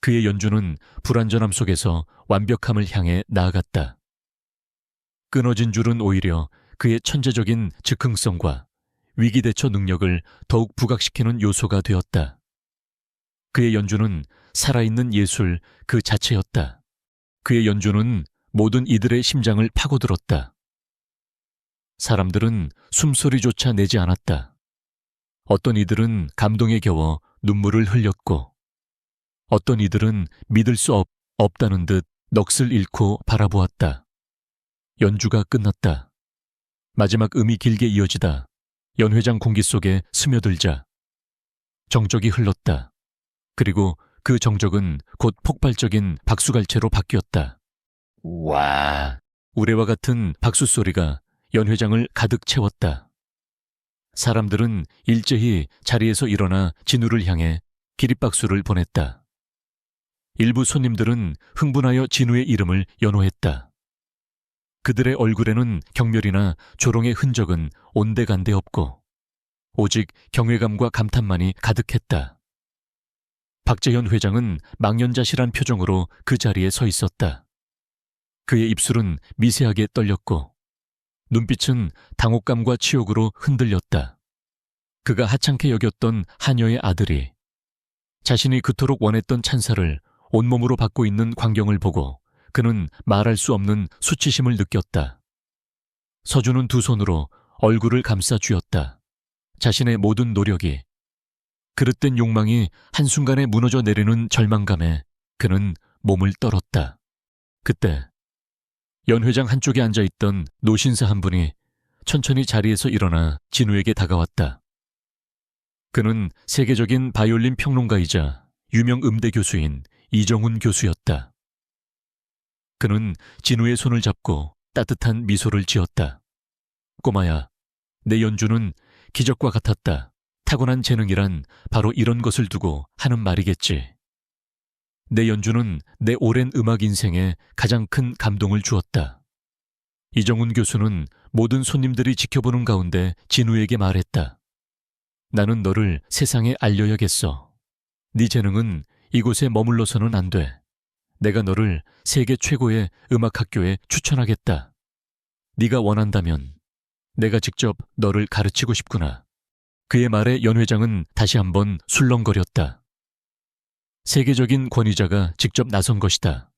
그의 연주는 불완전함 속에서 완벽함을 향해 나아갔다. 끊어진 줄은 오히려 그의 천재적인 즉흥성과 위기대처 능력을 더욱 부각시키는 요소가 되었다. 그의 연주는 살아있는 예술 그 자체였다. 그의 연주는 모든 이들의 심장을 파고들었다. 사람들은 숨소리조차 내지 않았다. 어떤 이들은 감동에 겨워 눈물을 흘렸고 어떤 이들은 믿을 수 없다는 듯 넋을 잃고 바라보았다. 연주가 끝났다. 마지막 음이 길게 이어지다 연회장 공기 속에 스며들자 정적이 흘렀다. 그리고 그 정적은 곧 폭발적인 박수갈채로 바뀌었다. 와! 우레와 같은 박수 소리가 연회장을 가득 채웠다. 사람들은 일제히 자리에서 일어나 진우를 향해 기립박수를 보냈다. 일부 손님들은 흥분하여 진우의 이름을 연호했다. 그들의 얼굴에는 경멸이나 조롱의 흔적은 온데간데 없고 오직 경외감과 감탄만이 가득했다. 박재현 회장은 망연자실한 표정으로 그 자리에 서 있었다. 그의 입술은 미세하게 떨렸고 눈빛은 당혹감과 치욕으로 흔들렸다. 그가 하찮게 여겼던 하녀의 아들이 자신이 그토록 원했던 찬사를 온몸으로 받고 있는 광경을 보고 그는 말할 수 없는 수치심을 느꼈다. 서준은 두 손으로 얼굴을 감싸 쥐었다. 자신의 모든 노력이, 그릇된 욕망이 한순간에 무너져 내리는 절망감에 그는 몸을 떨었다. 그때 연회장 한쪽에 앉아있던 노신사 한 분이 천천히 자리에서 일어나 진우에게 다가왔다. 그는 세계적인 바이올린 평론가이자 유명 음대 교수인 이정훈 교수였다. 그는 진우의 손을 잡고 따뜻한 미소를 지었다. 꼬마야, 내 연주는 기적과 같았다. 타고난 재능이란 바로 이런 것을 두고 하는 말이겠지. 내 연주는 내 오랜 음악 인생에 가장 큰 감동을 주었다. 이정훈 교수는 모든 손님들이 지켜보는 가운데 진우에게 말했다. 나는 너를 세상에 알려야겠어. 네 재능은 이곳에 머물러서는 안 돼. 내가 너를 세계 최고의 음악학교에 추천하겠다. 네가 원한다면 내가 직접 너를 가르치고 싶구나. 그의 말에 연 회장은 다시 한번 술렁거렸다. 세계적인 권위자가 직접 나선 것이다.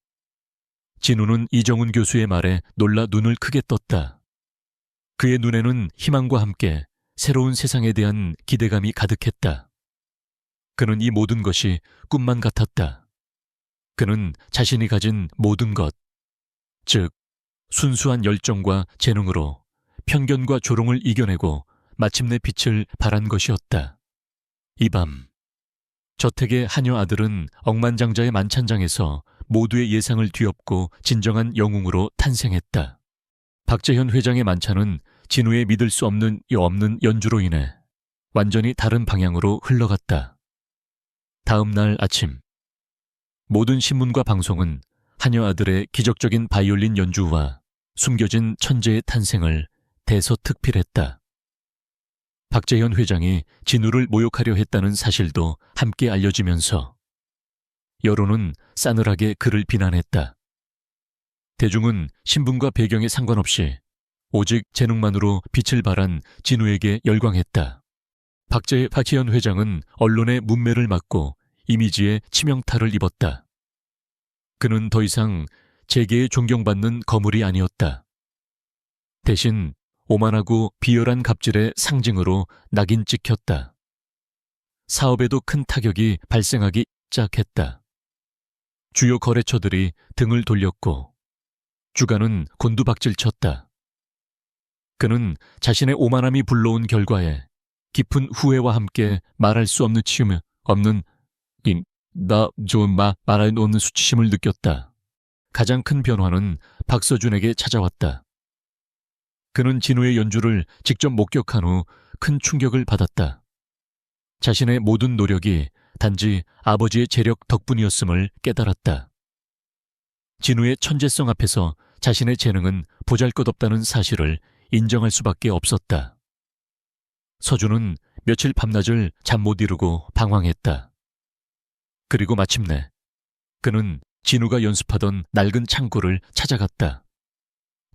진우는 이정훈 교수의 말에 놀라 눈을 크게 떴다. 그의 눈에는 희망과 함께 새로운 세상에 대한 기대감이 가득했다. 그는 이 모든 것이 꿈만 같았다. 그는 자신이 가진 모든 것, 즉 순수한 열정과 재능으로 편견과 조롱을 이겨내고 마침내 빛을 발한 것이었다. 이 밤, 저택의 하녀 아들은 억만장자의 만찬장에서 모두의 예상을 뒤엎고 진정한 영웅으로 탄생했다. 박재현 회장의 만찬은 진우의 믿을 수 없는 연주로 인해 완전히 다른 방향으로 흘러갔다. 다음 날 아침, 모든 신문과 방송은 하녀 아들의 기적적인 바이올린 연주와 숨겨진 천재의 탄생을 대서특필했다. 박재현 회장이 진우를 모욕하려 했다는 사실도 함께 알려지면서 여론은 싸늘하게 그를 비난했다. 대중은 신분과 배경에 상관없이 오직 재능만으로 빛을 발한 진우에게 열광했다. 박재현 회장은 언론의 문매를 맞고 이미지에 치명타를 입었다. 그는 더 이상 재계에 존경받는 거물이 아니었다. 대신 오만하고 비열한 갑질의 상징으로 낙인 찍혔다. 사업에도 큰 타격이 발생하기 시작했다. 주요 거래처들이 등을 돌렸고 주가는 곤두박질쳤다. 그는 자신의 오만함이 불러온 결과에 깊은 후회와 함께 말할 수 없는 말할 수 없는 수치심을 느꼈다. 가장 큰 변화는 박서준에게 찾아왔다. 그는 진우의 연주를 직접 목격한 후 큰 충격을 받았다. 자신의 모든 노력이 단지 아버지의 재력 덕분이었음을 깨달았다. 진우의 천재성 앞에서 자신의 재능은 보잘것없다는 사실을 인정할 수밖에 없었다. 서준은 며칠 밤낮을 잠 못 이루고 방황했다. 그리고 마침내 그는 진우가 연습하던 낡은 창고를 찾아갔다.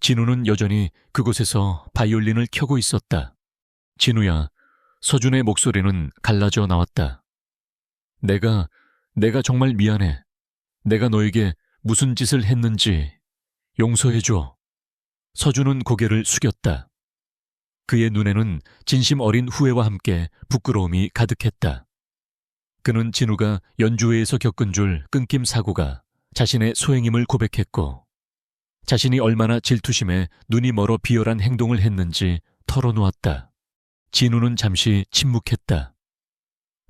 진우는 여전히 그곳에서 바이올린을 켜고 있었다. 진우야, 서준의 목소리는 갈라져 나왔다. 내가 정말 미안해. 내가 너에게 무슨 짓을 했는지 용서해줘. 서준은 고개를 숙였다. 그의 눈에는 진심 어린 후회와 함께 부끄러움이 가득했다. 그는 진우가 연주회에서 겪은 줄 끊김 사고가 자신의 소행임을 고백했고 자신이 얼마나 질투심에 눈이 멀어 비열한 행동을 했는지 털어놓았다. 진우는 잠시 침묵했다.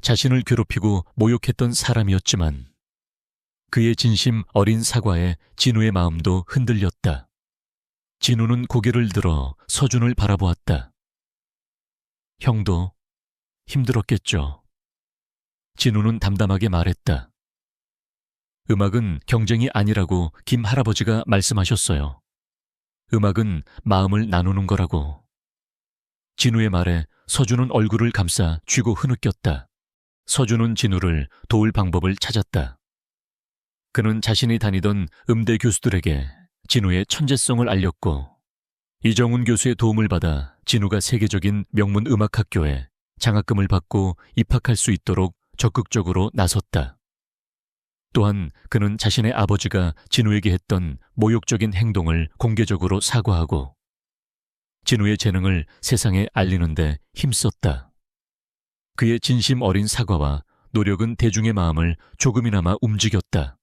자신을 괴롭히고 모욕했던 사람이었지만 그의 진심 어린 사과에 진우의 마음도 흔들렸다. 진우는 고개를 들어 서준을 바라보았다. 형도 힘들었겠죠. 진우는 담담하게 말했다. 음악은 경쟁이 아니라고 김 할아버지가 말씀하셨어요. 음악은 마음을 나누는 거라고. 진우의 말에 서준은 얼굴을 감싸 쥐고 흐느꼈다. 서준은 진우를 도울 방법을 찾았다. 그는 자신이 다니던 음대 교수들에게 진우의 천재성을 알렸고 이정훈 교수의 도움을 받아 진우가 세계적인 명문 음악학교에 장학금을 받고 입학할 수 있도록 적극적으로 나섰다. 또한 그는 자신의 아버지가 진우에게 했던 모욕적인 행동을 공개적으로 사과하고 진우의 재능을 세상에 알리는데 힘썼다. 그의 진심 어린 사과와 노력은 대중의 마음을 조금이나마 움직였다.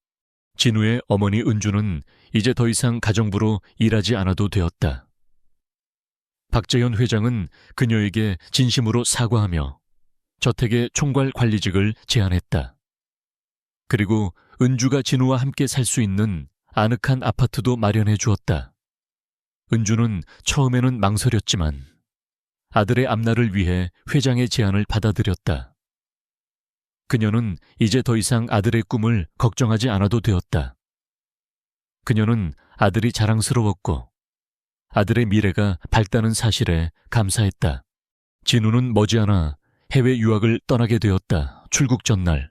진우의 어머니 은주는 이제 더 이상 가정부로 일하지 않아도 되었다. 박재현 회장은 그녀에게 진심으로 사과하며 저택의 총괄 관리직을 제안했다. 그리고 은주가 진우와 함께 살 수 있는 아늑한 아파트도 마련해 주었다. 은주는 처음에는 망설였지만 아들의 앞날을 위해 회장의 제안을 받아들였다. 그녀는 이제 더 이상 아들의 꿈을 걱정하지 않아도 되었다. 그녀는 아들이 자랑스러웠고 아들의 미래가 밝다는 사실에 감사했다. 진우는 머지않아 해외 유학을 떠나게 되었다. 출국 전날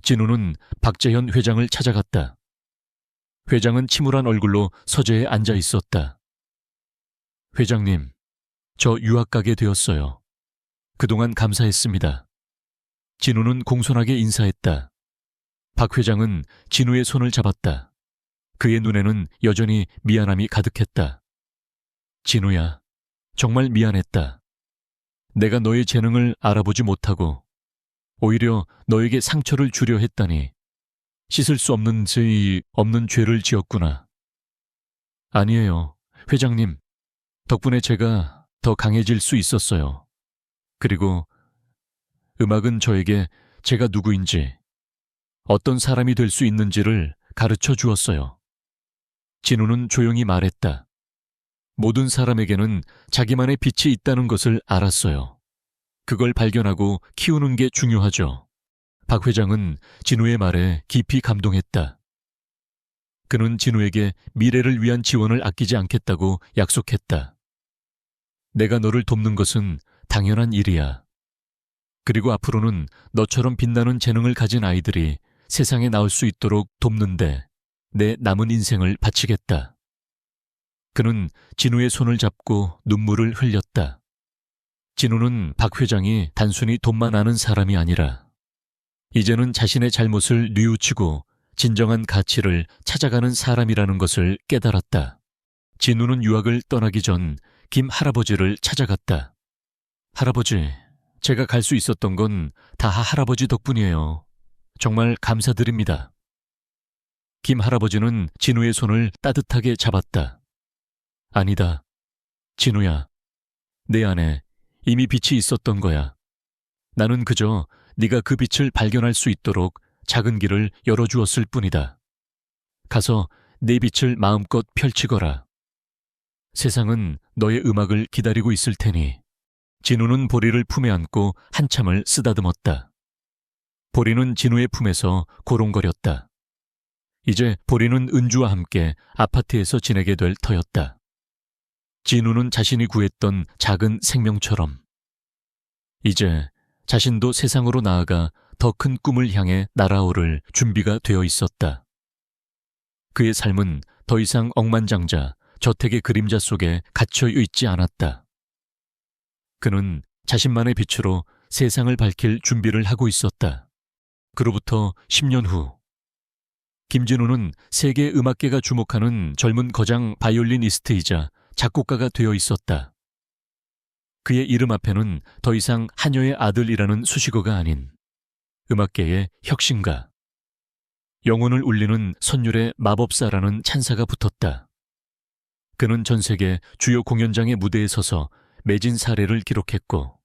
진우는 박재현 회장을 찾아갔다. 회장은 침울한 얼굴로 서재에 앉아 있었다. 회장님, 저 유학 가게 되었어요. 그동안 감사했습니다. 진우는 공손하게 인사했다. 박 회장은 진우의 손을 잡았다. 그의 눈에는 여전히 미안함이 가득했다. 진우야, 정말 미안했다. 내가 너의 재능을 알아보지 못하고 오히려 너에게 상처를 주려 했다니 씻을 수 없는 없는 죄를 지었구나. 아니에요, 회장님. 덕분에 제가 더 강해질 수 있었어요. 그리고 음악은 저에게 제가 누구인지, 어떤 사람이 될 수 있는지를 가르쳐 주었어요. 진우는 조용히 말했다. 모든 사람에게는 자기만의 빛이 있다는 것을 알았어요. 그걸 발견하고 키우는 게 중요하죠. 박 회장은 진우의 말에 깊이 감동했다. 그는 진우에게 미래를 위한 지원을 아끼지 않겠다고 약속했다. 내가 너를 돕는 것은 당연한 일이야. 그리고 앞으로는 너처럼 빛나는 재능을 가진 아이들이 세상에 나올 수 있도록 돕는데 내 남은 인생을 바치겠다. 그는 진우의 손을 잡고 눈물을 흘렸다. 진우는 박 회장이 단순히 돈만 아는 사람이 아니라 이제는 자신의 잘못을 뉘우치고 진정한 가치를 찾아가는 사람이라는 것을 깨달았다. 진우는 유학을 떠나기 전 김 할아버지를 찾아갔다. 할아버지, 제가 갈 수 있었던 건 다 할아버지 덕분이에요. 정말 감사드립니다. 김 할아버지는 진우의 손을 따뜻하게 잡았다. 아니다. 진우야, 내 안에 이미 빛이 있었던 거야. 나는 그저 네가 그 빛을 발견할 수 있도록 작은 길을 열어주었을 뿐이다. 가서 내 빛을 마음껏 펼치거라. 세상은 너의 음악을 기다리고 있을 테니. 진우는 보리를 품에 안고 한참을 쓰다듬었다. 보리는 진우의 품에서 고롱거렸다. 이제 보리는 은주와 함께 아파트에서 지내게 될 터였다. 진우는 자신이 구했던 작은 생명처럼 이제 자신도 세상으로 나아가 더 큰 꿈을 향해 날아오를 준비가 되어 있었다. 그의 삶은 더 이상 억만장자 저택의 그림자 속에 갇혀 있지 않았다. 그는 자신만의 빛으로 세상을 밝힐 준비를 하고 있었다. 그로부터 10년 후 김진우는 세계 음악계가 주목하는 젊은 거장 바이올리니스트이자 작곡가가 되어 있었다. 그의 이름 앞에는 더 이상 하녀의 아들이라는 수식어가 아닌 음악계의 혁신가, 영혼을 울리는 선율의 마법사라는 찬사가 붙었다. 그는 전 세계 주요 공연장의 무대에 서서 매진 사례를 기록했고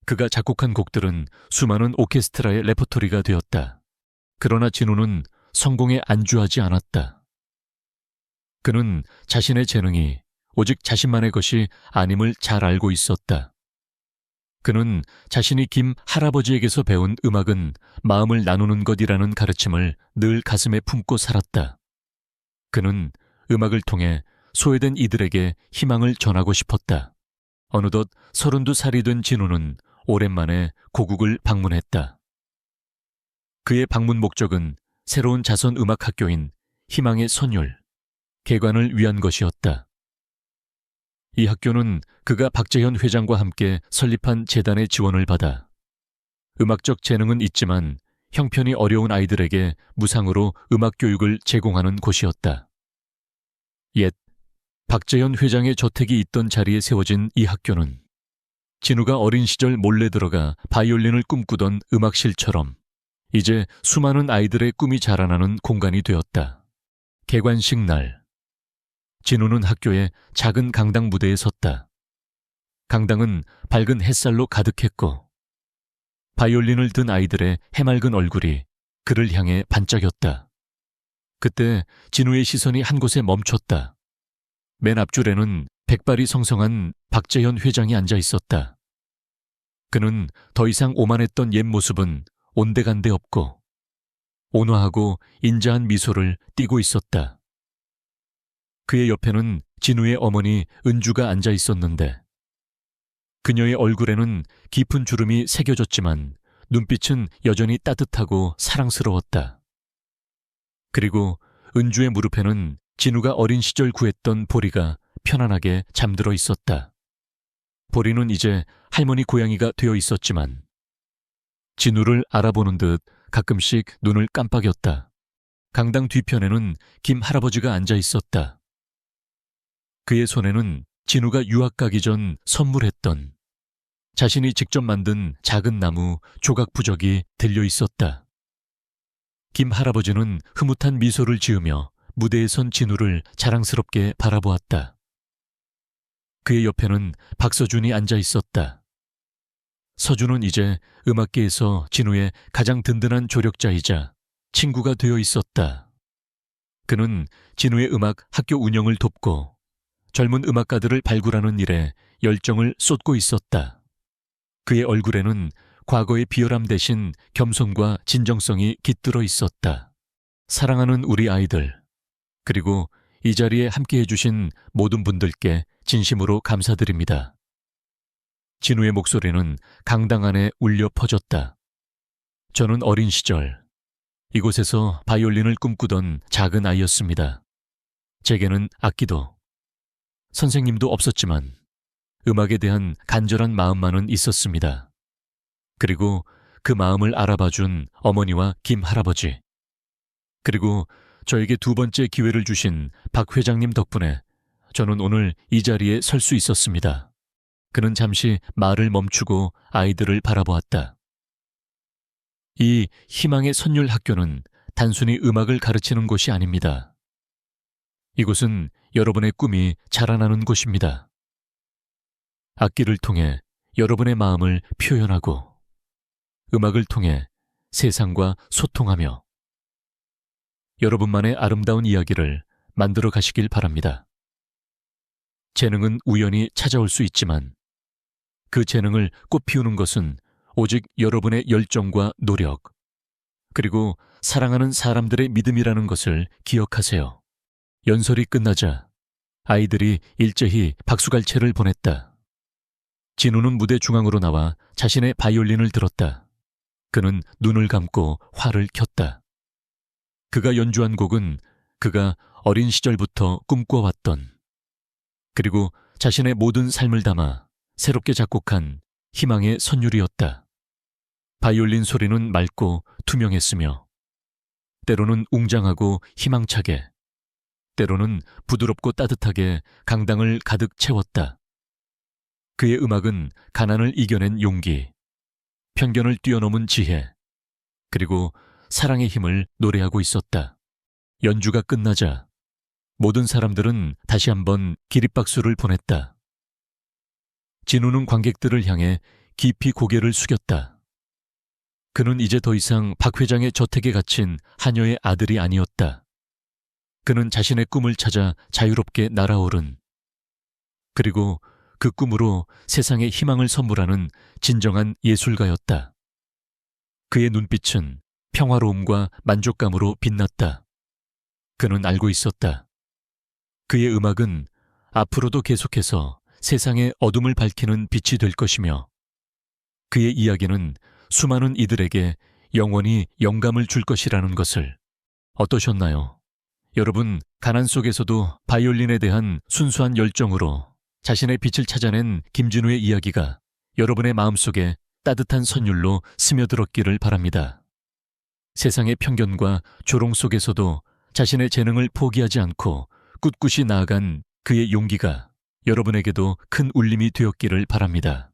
그가 작곡한 곡들은 수많은 오케스트라의 레퍼토리가 되었다. 그러나 진우는 성공에 안주하지 않았다. 그는 자신의 재능이 오직 자신만의 것이 아님을 잘 알고 있었다. 그는 자신이 김 할아버지에게서 배운 음악은 마음을 나누는 것이라는 가르침을 늘 가슴에 품고 살았다. 그는 음악을 통해 소외된 이들에게 희망을 전하고 싶었다. 어느덧 32살이 된 진우는 오랜만에 고국을 방문했다. 그의 방문 목적은 새로운 자선 음악 학교인 희망의 선율, 개관을 위한 것이었다. 이 학교는 그가 박재현 회장과 함께 설립한 재단의 지원을 받아 음악적 재능은 있지만 형편이 어려운 아이들에게 무상으로 음악 교육을 제공하는 곳이었다. 옛 박재현 회장의 저택이 있던 자리에 세워진 이 학교는 진우가 어린 시절 몰래 들어가 바이올린을 꿈꾸던 음악실처럼 이제 수많은 아이들의 꿈이 자라나는 공간이 되었다. 개관식 날, 진우는 학교의 작은 강당 무대에 섰다. 강당은 밝은 햇살로 가득했고 바이올린을 든 아이들의 해맑은 얼굴이 그를 향해 반짝였다. 그때 진우의 시선이 한 곳에 멈췄다. 맨 앞줄에는 백발이 성성한 박재현 회장이 앉아 있었다. 그는 더 이상 오만했던 옛 모습은 온데간데 없고 온화하고 인자한 미소를 띠고 있었다. 그의 옆에는 진우의 어머니 은주가 앉아 있었는데 그녀의 얼굴에는 깊은 주름이 새겨졌지만 눈빛은 여전히 따뜻하고 사랑스러웠다. 그리고 은주의 무릎에는 진우가 어린 시절 구했던 보리가 편안하게 잠들어 있었다. 보리는 이제 할머니 고양이가 되어 있었지만 진우를 알아보는 듯 가끔씩 눈을 깜빡였다. 강당 뒤편에는 김 할아버지가 앉아 있었다. 그의 손에는 진우가 유학 가기 전 선물했던 자신이 직접 만든 작은 나무 조각 부적이 들려 있었다. 김 할아버지는 흐뭇한 미소를 지으며 무대에 선 진우를 자랑스럽게 바라보았다. 그의 옆에는 박서준이 앉아 있었다. 서준은 이제 음악계에서 진우의 가장 든든한 조력자이자 친구가 되어 있었다. 그는 진우의 음악 학교 운영을 돕고 젊은 음악가들을 발굴하는 일에 열정을 쏟고 있었다. 그의 얼굴에는 과거의 비열함 대신 겸손과 진정성이 깃들어 있었다. 사랑하는 우리 아이들, 그리고 이 자리에 함께해 주신 모든 분들께 진심으로 감사드립니다. 진우의 목소리는 강당 안에 울려 퍼졌다. 저는 어린 시절 이곳에서 바이올린을 꿈꾸던 작은 아이였습니다. 제게는 악기도 선생님도 없었지만 음악에 대한 간절한 마음만은 있었습니다. 그리고 그 마음을 알아봐준 어머니와 김 할아버지, 그리고 저에게 두 번째 기회를 주신 박 회장님 덕분에 저는 오늘 이 자리에 설 수 있었습니다. 그는 잠시 말을 멈추고 아이들을 바라보았다. 이 희망의 선율 학교는 단순히 음악을 가르치는 곳이 아닙니다. 이곳은 여러분의 꿈이 자라나는 곳입니다. 악기를 통해 여러분의 마음을 표현하고 음악을 통해 세상과 소통하며 여러분만의 아름다운 이야기를 만들어 가시길 바랍니다. 재능은 우연히 찾아올 수 있지만 그 재능을 꽃피우는 것은 오직 여러분의 열정과 노력, 그리고 사랑하는 사람들의 믿음이라는 것을 기억하세요. 연설이 끝나자 아이들이 일제히 박수갈채를 보냈다. 진우는 무대 중앙으로 나와 자신의 바이올린을 들었다. 그는 눈을 감고 활을 켰다. 그가 연주한 곡은 그가 어린 시절부터 꿈꿔왔던, 그리고 자신의 모든 삶을 담아 새롭게 작곡한 희망의 선율이었다. 바이올린 소리는 맑고 투명했으며 때로는 웅장하고 희망차게, 때로는 부드럽고 따뜻하게 강당을 가득 채웠다. 그의 음악은 가난을 이겨낸 용기, 편견을 뛰어넘은 지혜, 그리고 사랑의 힘을 노래하고 있었다. 연주가 끝나자 모든 사람들은 다시 한번 기립박수를 보냈다. 진우는 관객들을 향해 깊이 고개를 숙였다. 그는 이제 더 이상 박 회장의 저택에 갇힌 하녀의 아들이 아니었다. 그는 자신의 꿈을 찾아 자유롭게 날아오른, 그리고 그 꿈으로 세상에 희망을 선물하는 진정한 예술가였다. 그의 눈빛은 평화로움과 만족감으로 빛났다. 그는 알고 있었다. 그의 음악은 앞으로도 계속해서 세상의 어둠을 밝히는 빛이 될 것이며 그의 이야기는 수많은 이들에게 영원히 영감을 줄 것이라는 것을. 어떠셨나요? 여러분, 가난 속에서도 바이올린에 대한 순수한 열정으로 자신의 빛을 찾아낸 김진우의 이야기가 여러분의 마음속에 따뜻한 선율로 스며들었기를 바랍니다. 세상의 편견과 조롱 속에서도 자신의 재능을 포기하지 않고 꿋꿋이 나아간 그의 용기가 여러분에게도 큰 울림이 되었기를 바랍니다.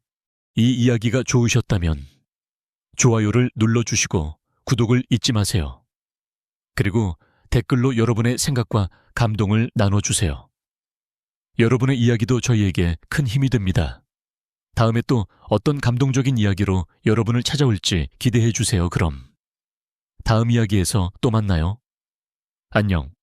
이 이야기가 좋으셨다면 좋아요를 눌러주시고 구독을 잊지 마세요. 그리고 댓글로 여러분의 생각과 감동을 나눠주세요. 여러분의 이야기도 저희에게 큰 힘이 됩니다. 다음에 또 어떤 감동적인 이야기로 여러분을 찾아올지 기대해 주세요. 그럼 다음 이야기에서 또 만나요. 안녕.